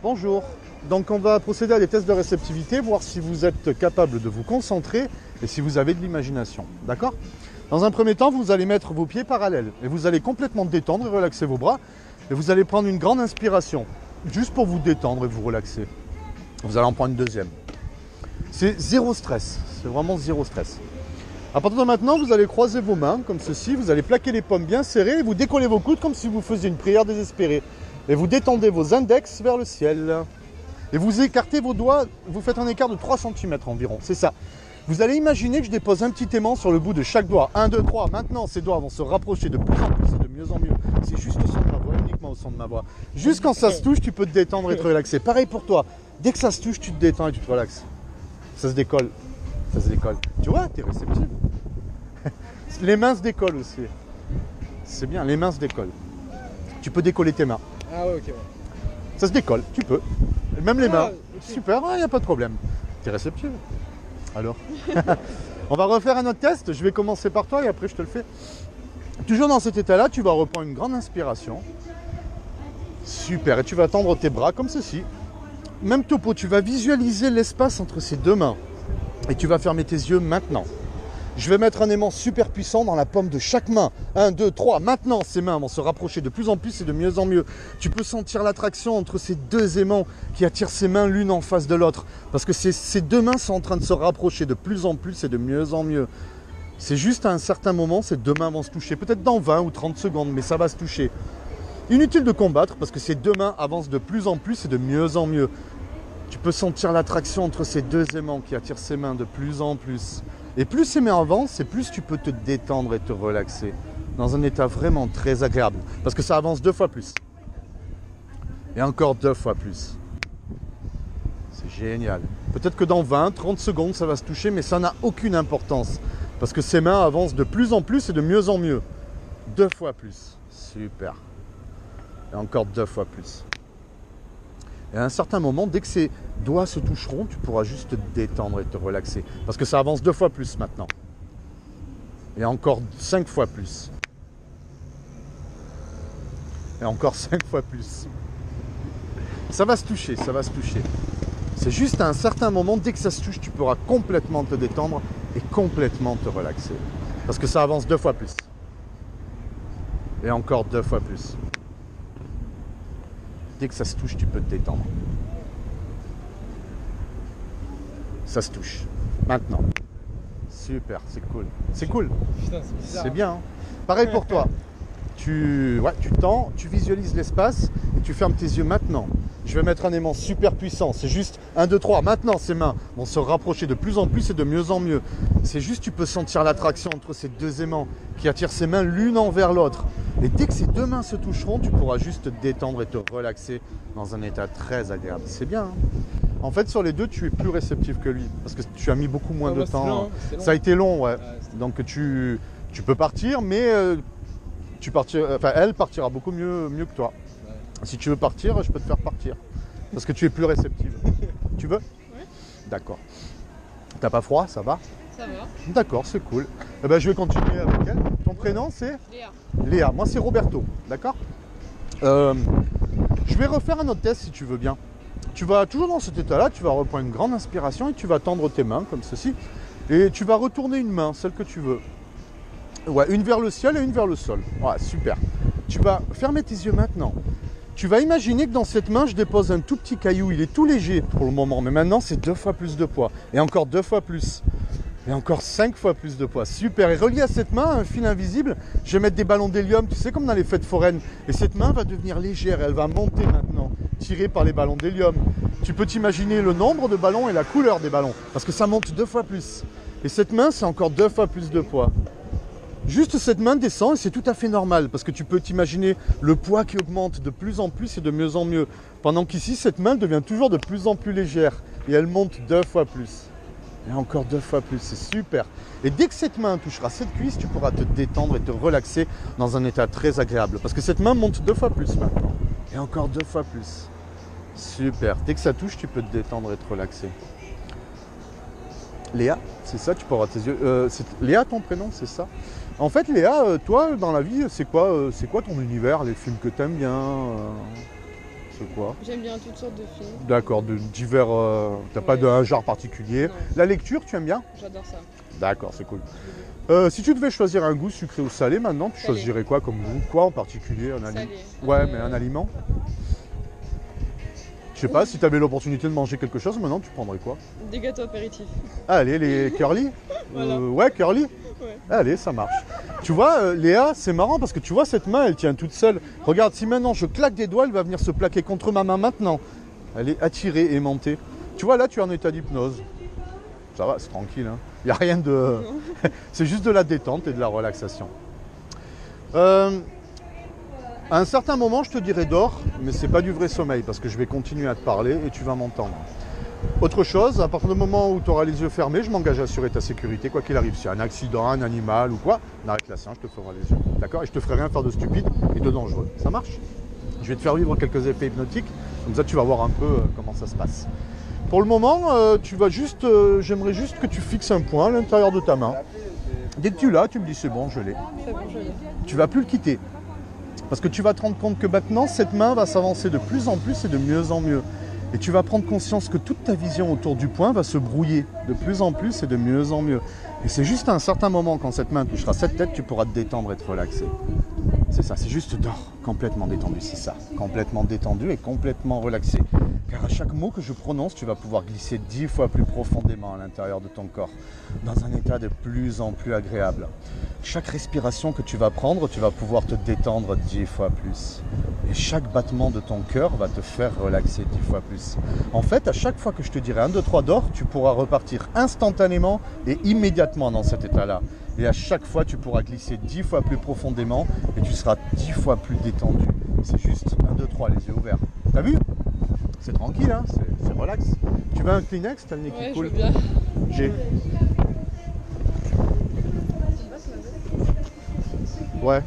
Bonjour. Donc on va procéder à des tests de réceptivité, voir si vous êtes capable de vous concentrer et si vous avez de l'imagination. D'accord? Dans un premier temps, vous allez mettre vos pieds parallèles et vous allez complètement détendre et relaxer vos bras. Et vous allez prendre une grande inspiration, juste pour vous détendre et vous relaxer. Vous allez en prendre une deuxième. C'est zéro stress, c'est vraiment zéro stress. À partir de maintenant, vous allez croiser vos mains comme ceci, vous allez plaquer les paumes bien serrées et vous décollez vos coudes comme si vous faisiez une prière désespérée. Et vous détendez vos index vers le ciel. Et vous écartez vos doigts, vous faites un écart de 3 cm environ, c'est ça. Vous allez imaginer que je dépose un petit aimant sur le bout de chaque doigt. 1, 2, 3, maintenant ces doigts vont se rapprocher de plus en plus et de mieux en mieux. C'est juste au son de ma voix, uniquement au son de ma voix. Juste quand ça se touche, tu peux te détendre et te relaxer. Pareil pour toi, dès que ça se touche, tu te détends et tu te relaxes. Ça se décolle, ça se décolle. Tu vois, tu es réceptif. Les mains se décollent aussi. C'est bien, les mains se décollent. Tu peux décoller tes mains. Ah ouais, ok. Ouais. Ça se décolle, tu peux. Même les mains. Okay. Super, il n'y a pas de problème. Tu es réceptif. Alors on va refaire un autre test. Je vais commencer par toi et après je te le fais. Toujours dans cet état-là, tu vas reprendre une grande inspiration. Super, et tu vas tendre tes bras comme ceci. Même topo, tu vas visualiser l'espace entre ces deux mains. Et tu vas fermer tes yeux maintenant. Je vais mettre un aimant super puissant dans la paume de chaque main. 1, 2, 3. Maintenant, ces mains vont se rapprocher de plus en plus et de mieux en mieux. Tu peux sentir l'attraction entre ces deux aimants qui attirent ces mains l'une en face de l'autre. Parce que ces deux mains sont en train de se rapprocher de plus en plus et de mieux en mieux. C'est juste à un certain moment, ces deux mains vont se toucher. Peut-être dans 20 ou 30 secondes, mais ça va se toucher. Inutile de combattre parce que ces deux mains avancent de plus en plus et de mieux en mieux. Tu peux sentir l'attraction entre ces deux aimants qui attirent ces mains de plus en plus. Et plus ces mains avancent, et plus tu peux te détendre et te relaxer dans un état vraiment très agréable. Parce que ça avance 2 fois plus. Et encore 2 fois plus. C'est génial. Peut-être que dans 20, 30 secondes, ça va se toucher, mais ça n'a aucune importance. Parce que ces mains avancent de plus en plus et de mieux en mieux. 2 fois plus. Super. Et encore 2 fois plus. Et à un certain moment, dès que ces doigts se toucheront, tu pourras juste te détendre et te relaxer. Parce que ça avance 2 fois plus maintenant. Et encore 5 fois plus. Et encore 5 fois plus. Ça va se toucher, ça va se toucher. C'est juste à un certain moment, dès que ça se touche, tu pourras complètement te détendre et complètement te relaxer. Parce que ça avance 2 fois plus. Et encore 2 fois plus. Dès que ça se touche, tu peux te détendre. Ça se touche. Maintenant. Super, c'est cool. C'est cool. Putain, c'est bizarre. C'est bien. Hein. Pareil pour toi. Tu tends, tu visualises l'espace et tu fermes tes yeux maintenant. Je vais mettre un aimant super puissant. C'est juste 1, 2, 3. Maintenant, ces mains vont se rapprocher de plus en plus et de mieux en mieux. C'est juste, tu peux sentir l'attraction entre ces deux aimants qui attirent ces mains l'une envers l'autre. Et dès que ces deux mains se toucheront, tu pourras juste te détendre et te relaxer dans un état très agréable. C'est bien. Hein. En fait, sur les deux, tu es plus réceptif que lui. Parce que tu as mis beaucoup moins de temps. Long. Ça a été long, ouais. Donc tu peux partir, mais elle partira beaucoup mieux que toi. Ouais. Si tu veux partir, je peux te faire partir. Parce que tu es plus réceptive. Tu veux? Oui. D'accord. T'as pas froid, ça va? Ça va. D'accord, c'est cool. Eh ben, je vais continuer avec elle. Ton prénom, c'est? Léa. Léa. Moi, c'est Roberto. D'accord? Je vais refaire un autre test si tu veux bien. Tu vas toujours dans cet état-là, tu vas reprendre une grande inspiration et tu vas tendre tes mains comme ceci. Et tu vas retourner une main, celle que tu veux. Ouais, une vers le ciel et une vers le sol. Ouais, super. Tu vas fermer tes yeux maintenant. Tu vas imaginer que dans cette main, je dépose un tout petit caillou. Il est tout léger pour le moment, mais maintenant, c'est 2 fois plus de poids. Et encore 2 fois plus. Et encore 5 fois plus de poids. Super. Et relié à cette main, un fil invisible, je vais mettre des ballons d'hélium, tu sais, comme dans les fêtes foraines. Et cette main va devenir légère. Elle va monter maintenant, tirée par les ballons d'hélium. Tu peux t'imaginer le nombre de ballons et la couleur des ballons. Parce que ça monte 2 fois plus. Et cette main, c'est encore 2 fois plus de poids. Juste cette main descend et c'est tout à fait normal parce que tu peux t'imaginer le poids qui augmente de plus en plus et de mieux en mieux. Pendant qu'ici, cette main devient toujours de plus en plus légère et elle monte 2 fois plus. Et encore 2 fois plus, c'est super. Et dès que cette main touchera cette cuisse, tu pourras te détendre et te relaxer dans un état très agréable. Parce que cette main monte 2 fois plus maintenant. Et encore 2 fois plus. Super. Dès que ça touche, tu peux te détendre et te relaxer. Léa, c'est ça, tu peux avoir tes yeux. Léa, ton prénom, c'est ça? En fait, Léa, toi, dans la vie, c'est quoi ton univers, les films que t'aimes bien peu quoi? J'aime bien toutes sortes de films. D'accord, de divers... t'as pas Ouais. d'un genre particulier. Non. La lecture, tu aimes bien? J'adore ça. D'accord, c'est cool. Si tu devais choisir un goût sucré ou salé maintenant, tu Salé. choisirais quoi comme goût? Quoi en particulier? Un Salé. Ouais, mais un aliment? Je sais pas, si tu avais l'opportunité de manger quelque chose, maintenant tu prendrais quoi? Des gâteaux apéritifs. Allez, les curly? Voilà. Ouais, curly? Ouais. Allez, ça marche. Tu vois, Léa, c'est marrant parce que tu vois, cette main, elle tient toute seule. Regarde, si maintenant je claque des doigts, elle va venir se plaquer contre ma main maintenant. Elle est attirée, aimantée. Tu vois, là, tu es en état d'hypnose. Ça va, c'est tranquille. Il n'y a rien de... c'est juste de la détente et de la relaxation. À un certain moment, je te dirais dors, mais c'est pas du vrai sommeil parce que je vais continuer à te parler et tu vas m'entendre. Autre chose, à partir du moment où tu auras les yeux fermés, je m'engage à assurer ta sécurité, quoi qu'il arrive. S'il y a un accident, un animal ou quoi, on arrête la séance, je te ferai les yeux. D'accord? Et je te ferai rien faire de stupide et de dangereux. Ça marche? Je vais te faire vivre quelques effets hypnotiques, comme ça tu vas voir un peu comment ça se passe. Pour le moment, tu vas juste, j'aimerais juste que tu fixes un point à l'intérieur de ta main. Dès que tu l'as, tu me dis c'est bon, je l'ai. C'est bon, je l'ai. Tu vas plus le quitter. Parce que tu vas te rendre compte que maintenant, cette main va s'avancer de plus en plus et de mieux en mieux. Et tu vas prendre conscience que toute ta vision autour du point va se brouiller de plus en plus et de mieux en mieux. Et c'est juste à un certain moment, quand cette main touchera cette tête, tu pourras te détendre et te relaxer. C'est ça, c'est juste dors, complètement détendu, c'est ça. Complètement détendu et complètement relaxé. Car à chaque mot que je prononce, tu vas pouvoir glisser 10 fois plus profondément à l'intérieur de ton corps, dans un état de plus en plus agréable. Chaque respiration que tu vas prendre, tu vas pouvoir te détendre 10 fois plus. Et chaque battement de ton cœur va te faire relaxer 10 fois plus. En fait, à chaque fois que je te dirai 1, 2, 3 dors, tu pourras repartir instantanément et immédiatement dans cet état-là. Et à chaque fois, tu pourras glisser 10 fois plus profondément et tu seras 10 fois plus détendu. C'est juste 1, 2, 3, les yeux ouverts. T'as vu? C'est tranquille, hein, c'est relax. Tu veux un Kleenex? T'as le nez qui coule? Je veux bien. J'ai. Ouais,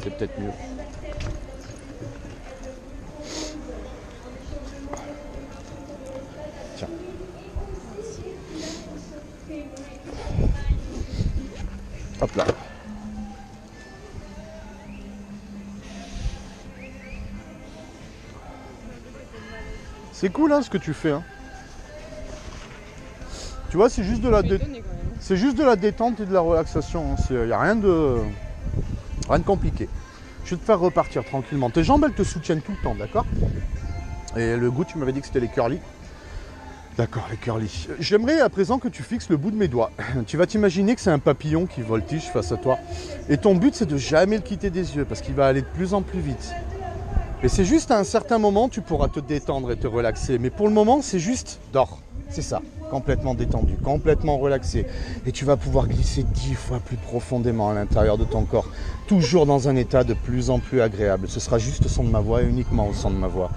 c'est peut-être mieux. Tiens. Hop là. C'est cool hein, ce que tu fais. Hein. Tu vois, c'est juste de la détente. C'est juste de la détente et de la relaxation. Il n'y a rien de compliqué. Je vais te faire repartir tranquillement. Tes jambes, elles te soutiennent tout le temps, d'accord? Et le goût, tu m'avais dit que c'était les curly. D'accord, les curly. J'aimerais à présent que tu fixes le bout de mes doigts. Tu vas t'imaginer que c'est un papillon qui voltige face à toi. Et ton but, c'est de jamais le quitter des yeux parce qu'il va aller de plus en plus vite. Et c'est juste à un certain moment, tu pourras te détendre et te relaxer. Mais pour le moment, c'est juste dors. C'est ça. Complètement détendu, complètement relaxé. Et tu vas pouvoir glisser 10 fois plus profondément à l'intérieur de ton corps. Toujours dans un état de plus en plus agréable. Ce sera juste au son de ma voix et uniquement au son de ma voix.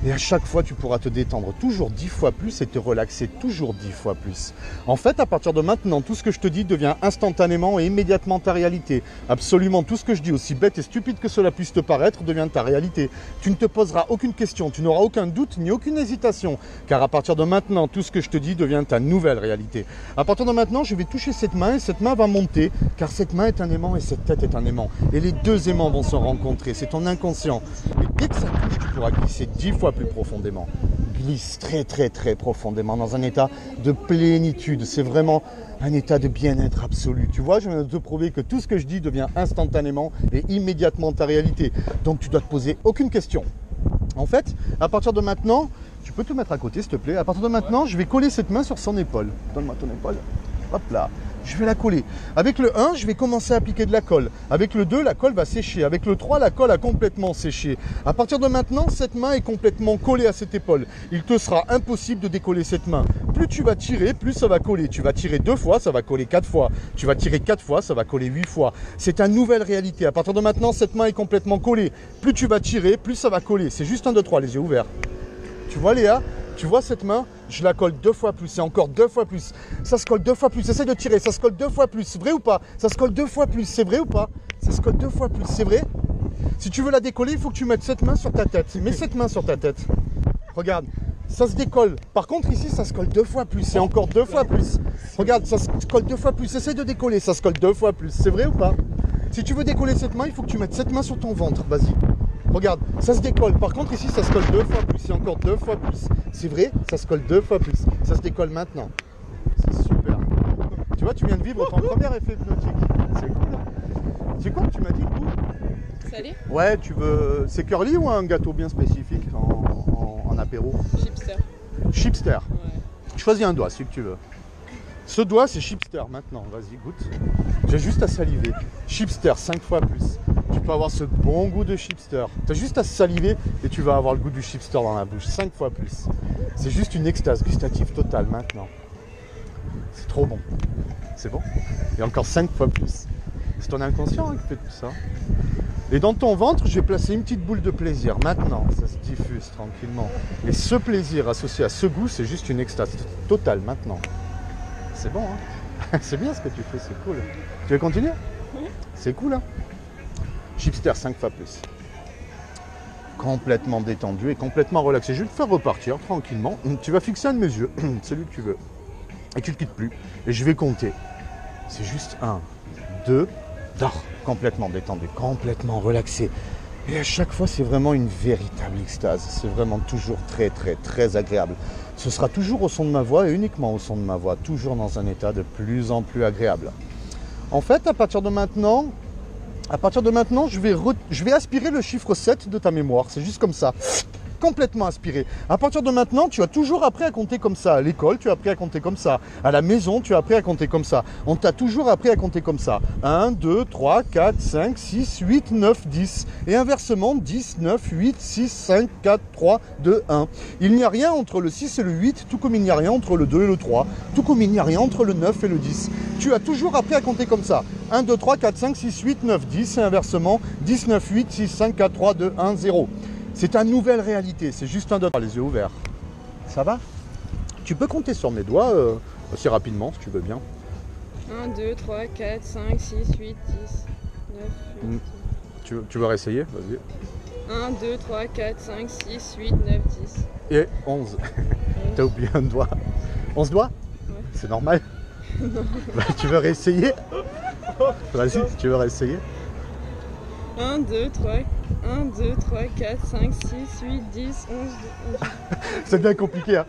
Et à chaque fois, tu pourras te détendre toujours 10 fois plus et te relaxer toujours 10 fois plus. En fait, à partir de maintenant, tout ce que je te dis devient instantanément et immédiatement ta réalité. Absolument tout ce que je dis, aussi bête et stupide que cela puisse te paraître, devient ta réalité. Tu ne te poseras aucune question, tu n'auras aucun doute ni aucune hésitation. Car à partir de maintenant, tout ce que je te dis devient ta nouvelle réalité. À partir de maintenant, je vais toucher cette main et cette main va monter. Car cette main est un aimant et cette tête est un aimant. Et les deux aimants vont se rencontrer, c'est ton inconscient. Et dès que ça touche, tu pourras glisser 10 fois plus profondément. Glisse très très très profondément dans un état de plénitude. C'est vraiment un état de bien-être absolu. Tu vois, je viens de te prouver que tout ce que je dis devient instantanément et immédiatement ta réalité. Donc tu dois te poser aucune question. En fait, à partir de maintenant, tu peux te mettre à côté s'il te plaît. À partir de maintenant, je vais coller cette main sur son épaule. Donne-moi ton épaule. Hop là. Je vais la coller. Avec le 1, je vais commencer à appliquer de la colle. Avec le 2, la colle va sécher. Avec le 3, la colle a complètement séché. À partir de maintenant, cette main est complètement collée à cette épaule. Il te sera impossible de décoller cette main. Plus tu vas tirer, plus ça va coller. Tu vas tirer 2 fois, ça va coller 4 fois. Tu vas tirer 4 fois, ça va coller 8 fois. C'est une nouvelle réalité. À partir de maintenant, cette main est complètement collée. Plus tu vas tirer, plus ça va coller. C'est juste 1, 2, 3, les yeux ouverts. Tu vois Léa? Tu vois cette main? Je la colle 2 fois plus et encore 2 fois plus. Ça se colle 2 fois plus. Essaye de tirer. Ça se colle 2 fois plus. C'est vrai ou pas? Ça se colle 2 fois plus. C'est vrai ou pas? Ça se colle 2 fois plus. C'est vrai? Si tu veux la décoller, il faut que tu mettes cette main sur ta tête. Mets cette main sur ta tête. Regarde. Ça se décolle. Par contre, ici, ça se colle 2 fois plus. Et encore 2 fois plus. Regarde, ça se colle 2 fois plus. Essaye de décoller. Ça se colle 2 fois plus. C'est vrai ou pas? Si tu veux décoller cette main, il faut que tu mettes cette main sur ton ventre. Vas-y. Regarde, ça se décolle. Par contre, ici, ça se colle 2 fois plus. Et encore 2 fois plus. C'est vrai, ça se colle 2 fois plus. Ça se décolle maintenant. C'est super. Tu vois, tu viens de vivre ton premier effet hypnotique. C'est cool. C'est quoi que tu m'as dit, du coup? Salé? Ouais, tu veux... C'est curly ou un gâteau bien spécifique en apéro? Chipster. Chipster. Ouais. Choisis un doigt, celui que tu veux. Ce doigt, c'est Chipster maintenant. Vas-y, goûte. J'ai juste à saliver. Chipster, 5 fois plus. Tu peux avoir ce bon goût de Chipster. Tu as juste à saliver et tu vas avoir le goût du Chipster dans la bouche. 5 fois plus. C'est juste une extase gustative totale maintenant. C'est trop bon. C'est bon? Et encore 5 fois plus. C'est ton inconscient qui fait tout ça. Et dans ton ventre, j'ai placé une petite boule de plaisir. Maintenant, ça se diffuse tranquillement. Et ce plaisir associé à ce goût, c'est juste une extase totale maintenant. C'est bon, hein? C'est bien ce que tu fais, c'est cool. Tu veux continuer? C'est cool, hein? Chipster 5 fois plus. Complètement détendu et complètement relaxé. Je vais te faire repartir tranquillement. Tu vas fixer un de mes yeux, celui que tu veux. Et tu ne le quittes plus. Et je vais compter. C'est juste 1, 2, dors. Complètement détendu, complètement relaxé. Et à chaque fois, c'est vraiment une véritable extase. C'est vraiment toujours très, très, très agréable. Ce sera toujours au son de ma voix et uniquement au son de ma voix. Toujours dans un état de plus en plus agréable. En fait, à partir de maintenant, je vais aspirer le chiffre 7 de ta mémoire. C'est juste comme ça. Complètement aspiré. À partir de maintenant, tu as toujours appris à compter comme ça. À l'école, tu as appris à compter comme ça. À la maison, tu as appris à compter comme ça. On t'a toujours appris à compter comme ça. 1, 2, 3, 4, 5, 6, 8, 9, 10. Et inversement, 10, 9, 8, 6, 5, 4, 3, 2, 1. Il n'y a rien entre le 6 et le 8, tout comme il n'y a rien entre le 2 et le 3. Tout comme il n'y a rien entre le 9 et le 10. Tu as toujours appris à compter comme ça. 1, 2, 3, 4, 5, 6, 8, 9, 10. Et inversement, 10, 9, 8, 6, 5, 4, 3, 2, 1, 0. C'est ta nouvelle réalité, c'est juste un doigt, les yeux ouverts. Ça va? Tu peux compter sur mes doigts assez rapidement si tu veux bien. 1, 2, 3, 4, 5, 6, 8, 10, 9, 8. Tu veux réessayer? Vas-y. 1, 2, 3, 4, 5, 6, 8, 9, 10. Et 11. T'as oublié un doigt. 11 doigts? Ouais. C'est normal? Bah, tu veux réessayer? Vas-y, tu veux réessayer? 1, 2, 3, 1, 2, 3, 4, 5, 6, 8, 10, 11, 12. C'est bien compliqué, hein.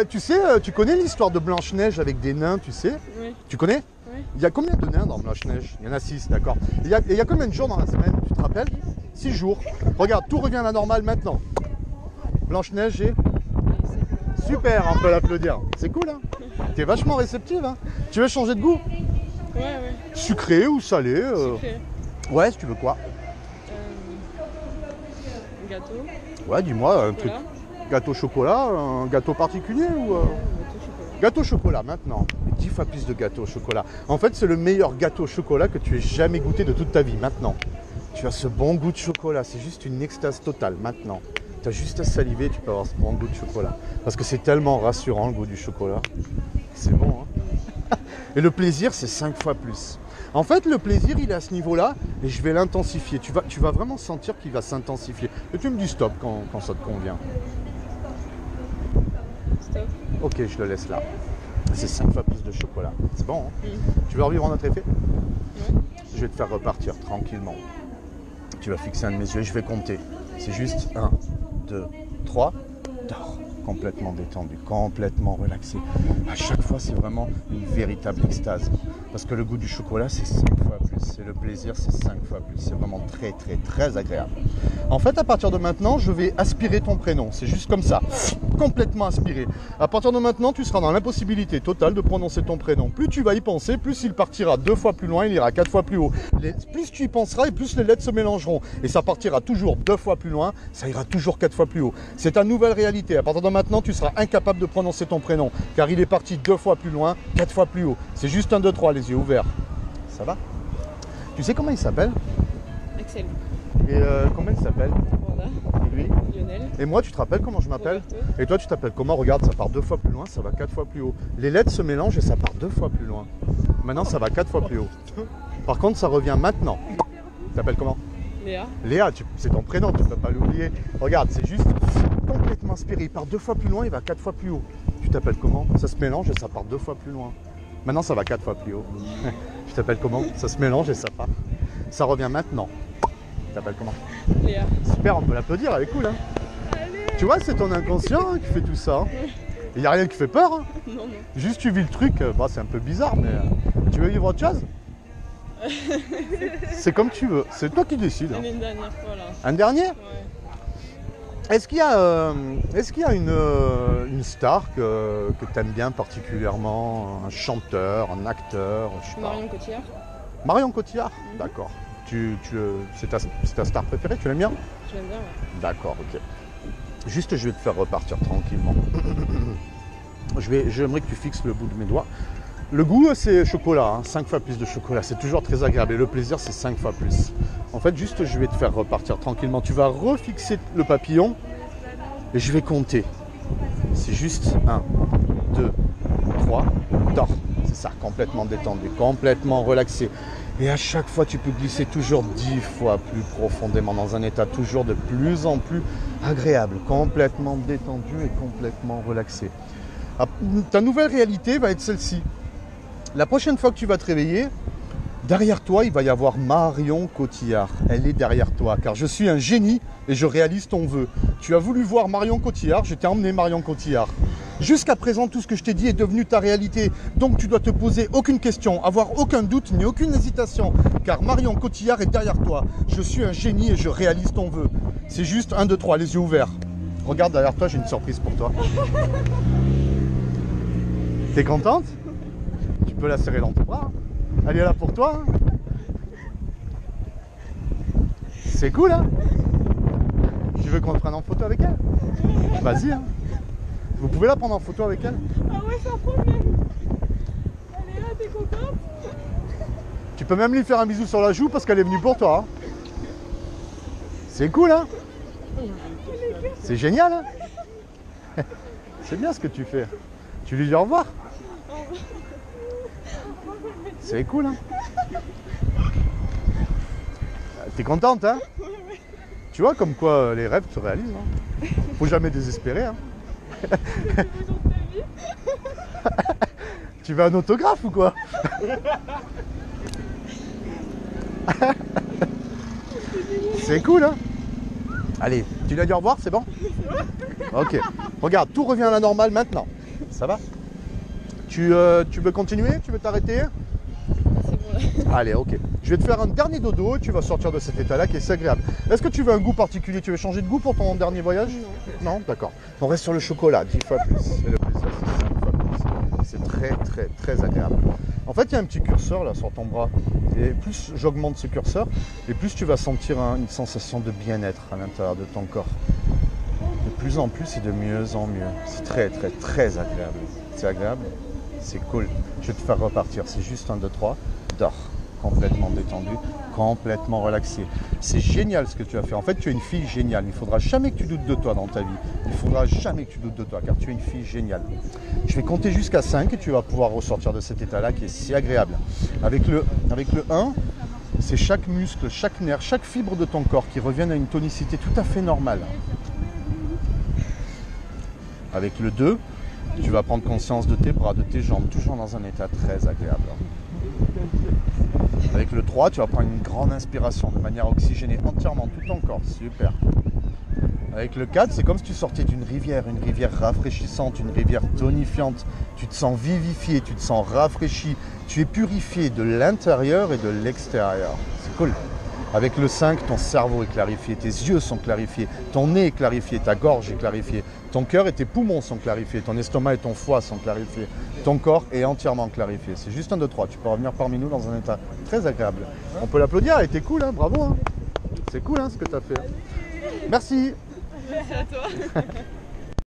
Tu sais, tu connais l'histoire de Blanche-Neige avec des nains, tu sais? Oui. Tu connais? Oui. Il y a combien de nains dans Blanche-Neige? Il y en a 6, d'accord. Il y a combien de jours dans la semaine? Tu te rappelles? 6 jours. Regarde, tout revient à la normale maintenant. Blanche-Neige est... Super, on peut l'applaudir. C'est cool, hein? T'es vachement réceptive, hein? Tu veux changer de goût? Ouais, ouais. Sucré ou salé? Sucré. Ouais, si tu veux quoi? Gâteau. Ouais, dis-moi, un truc. Chocolat. Gâteau chocolat, un gâteau particulier ou... Gâteau chocolat. Gâteau chocolat maintenant, 10 fois plus de gâteau au chocolat. En fait, c'est le meilleur gâteau au chocolat que tu aies jamais goûté de toute ta vie maintenant. Tu as ce bon goût de chocolat, c'est juste une extase totale maintenant. Tu as juste à saliver, tu peux avoir ce bon goût de chocolat. Parce que c'est tellement rassurant le goût du chocolat. C'est bon, hein? Et le plaisir, c'est 5 fois plus. En fait, le plaisir, il est à ce niveau-là et je vais l'intensifier. Tu vas vraiment sentir qu'il va s'intensifier. Et tu me dis stop quand ça te convient. Stop. Ok, je le laisse là. C'est 5 fois plus de chocolat. C'est bon, hein? Tu veux revivre notre effet? Ouais. Je vais te faire repartir tranquillement. Tu vas fixer un de mes yeux et je vais compter. C'est juste 1, 2, 3, dors. Complètement détendu, complètement relaxé. À chaque fois, c'est vraiment une véritable extase. Parce que le goût du chocolat, c'est 5 fois plus. Et le plaisir, c'est 5 fois plus. C'est vraiment très, très, très agréable. En fait, à partir de maintenant, je vais aspirer ton prénom. C'est juste comme ça. Complètement aspiré. À partir de maintenant, tu seras dans l'impossibilité totale de prononcer ton prénom. Plus tu vas y penser, plus il partira 2 fois plus loin, il ira 4 fois plus haut. Plus tu y penseras et plus les lettres se mélangeront. Et ça partira toujours 2 fois plus loin, ça ira toujours 4 fois plus haut. C'est ta nouvelle réalité. À partir de maintenant, tu seras incapable de prononcer ton prénom. Car il est parti 2 fois plus loin, 4 fois plus haut. C'est juste 1, 2, 3, les yeux ouverts. Ça va? Tu sais comment il s'appelle? Axel. Et comment il s'appelle? Wanda. Et lui? Lionel. Et moi, tu te rappelles comment je m'appelle? Roberto. Et toi, tu t'appelles comment? Regarde, ça part 2 fois plus loin, ça va 4 fois plus haut. Les lettres se mélangent et ça part 2 fois plus loin. Maintenant, ça va 4 fois plus haut. Par contre, ça revient maintenant. Tu t'appelles comment? Léa. Léa, c'est ton prénom, tu ne peux pas l'oublier. Regarde, c'est juste complètement inspiré. Il part 2 fois plus loin, il va 4 fois plus haut. Tu t'appelles comment? Ça se mélange et ça part 2 fois plus loin. Maintenant, ça va 4 fois plus haut. Tu t'appelles comment? Ça se mélange et ça part. Ça revient maintenant. t'appelles comment? Léa. Super, on peut l'applaudir, elle est cool. Hein. Allez. Tu vois, c'est ton inconscient hein, qui fait tout ça. Il n'y a rien qui fait peur. Hein. Non, non. Juste tu vis le truc, bah, c'est un peu bizarre, mais tu veux vivre autre chose? C'est comme tu veux, c'est toi qui décides. Hein. Une dernière fois là. Un dernier? Ouais. Est-ce qu'il y a une star que tu aimes bien particulièrement? Un chanteur, un acteur, je sais pas. Marion Cotillard. Marion Cotillard? D'accord. C'est ta star préférée, tu l'aimes bien? Je l'aime bien, ouais. D'accord, ok. Juste, je vais te faire repartir tranquillement. J'aimerais que tu fixes le bout de mes doigts. Le goût, c'est chocolat, hein, 5 fois plus de chocolat. C'est toujours très agréable. Et le plaisir, c'est 5 fois plus. En fait, juste, je vais te faire repartir tranquillement. Tu vas refixer le papillon et je vais compter. C'est juste 1, 2, 3, dors. C'est ça, complètement détendu, complètement relaxé. Et à chaque fois, tu peux glisser toujours 10 fois plus profondément dans un état toujours de plus en plus agréable, complètement détendu et complètement relaxé. Ta nouvelle réalité va être celle-ci. La prochaine fois que tu vas te réveiller, derrière toi, il va y avoir Marion Cotillard. Elle est derrière toi, car je suis un génie et je réalise ton vœu. Tu as voulu voir Marion Cotillard, je t'ai emmené Marion Cotillard. Jusqu'à présent, tout ce que je t'ai dit est devenu ta réalité. Donc tu dois te poser aucune question, avoir aucun doute ni aucune hésitation, car Marion Cotillard est derrière toi. Je suis un génie et je réalise ton vœu. C'est juste 1, 2, 3, les yeux ouverts. Regarde derrière toi, j'ai une surprise pour toi. T'es contente? Tu peux la serrer dans tes bras. Elle est là pour toi. Hein. C'est cool, hein? Tu veux qu'on te prenne en photo avec elle? Vas-y, hein. Vous pouvez la prendre en photo avec elle? Ah ouais, sans problème. Elle est là, t'es contente? Tu peux même lui faire un bisou sur la joue parce qu'elle est venue pour toi. Hein. C'est cool, hein? C'est génial, hein? C'est bien ce que tu fais. Tu lui dis au revoir? C'est cool, hein? T'es contente, hein? Tu vois comme quoi les rêves se réalisent, hein? Faut jamais désespérer, hein? Tu veux un autographe ou quoi? C'est cool, hein? Allez, tu lui as dit au revoir, c'est bon? Ok. Regarde, tout revient à la normale maintenant. Ça va? Tu veux continuer? Tu veux t'arrêter? C'est bon là. Allez, ok. Je vais te faire un dernier dodo et tu vas sortir de cet état-là qui est si agréable. Est-ce que tu veux un goût particulier? Tu veux changer de goût pour ton dernier voyage? Non. Non? D'accord. On reste sur le chocolat, 10 fois plus. Et le plaisir, c'est 5 fois plus. C'est très, très, très agréable. En fait, il y a un petit curseur là sur ton bras. Et plus j'augmente ce curseur, et plus tu vas sentir une sensation de bien-être à l'intérieur de ton corps. De plus en plus et de mieux en mieux. C'est très, très, très agréable. C'est agréable? C'est cool. Je vais te faire repartir. C'est juste 1, 2, 3. Dors. Complètement détendu, complètement relaxé. C'est génial ce que tu as fait. En fait, tu es une fille géniale. Il ne faudra jamais que tu doutes de toi dans ta vie. Il ne faudra jamais que tu doutes de toi, car tu es une fille géniale. Je vais compter jusqu'à 5 et tu vas pouvoir ressortir de cet état-là qui est si agréable. Avec le 1, c'est chaque muscle, chaque nerf, chaque fibre de ton corps qui reviennent à une tonicité tout à fait normale. Avec le 2, tu vas prendre conscience de tes bras, de tes jambes, toujours dans un état très agréable. Avec le 3, tu vas prendre une grande inspiration de manière oxygénée entièrement tout ton corps. Super. Avec le 4, c'est comme si tu sortais d'une rivière, une rivière rafraîchissante, une rivière tonifiante. Tu te sens vivifié, tu te sens rafraîchi. Tu es purifié de l'intérieur et de l'extérieur. C'est cool. Avec le 5, ton cerveau est clarifié, tes yeux sont clarifiés, ton nez est clarifié, ta gorge est clarifiée, ton cœur et tes poumons sont clarifiés, ton estomac et ton foie sont clarifiés, ton corps est entièrement clarifié. C'est juste 1, 2, 3. Tu peux revenir parmi nous dans un état très agréable. On peut l'applaudir, elle était cool, hein, bravo. Hein. C'est cool hein, ce que tu as fait. Merci. Merci à toi.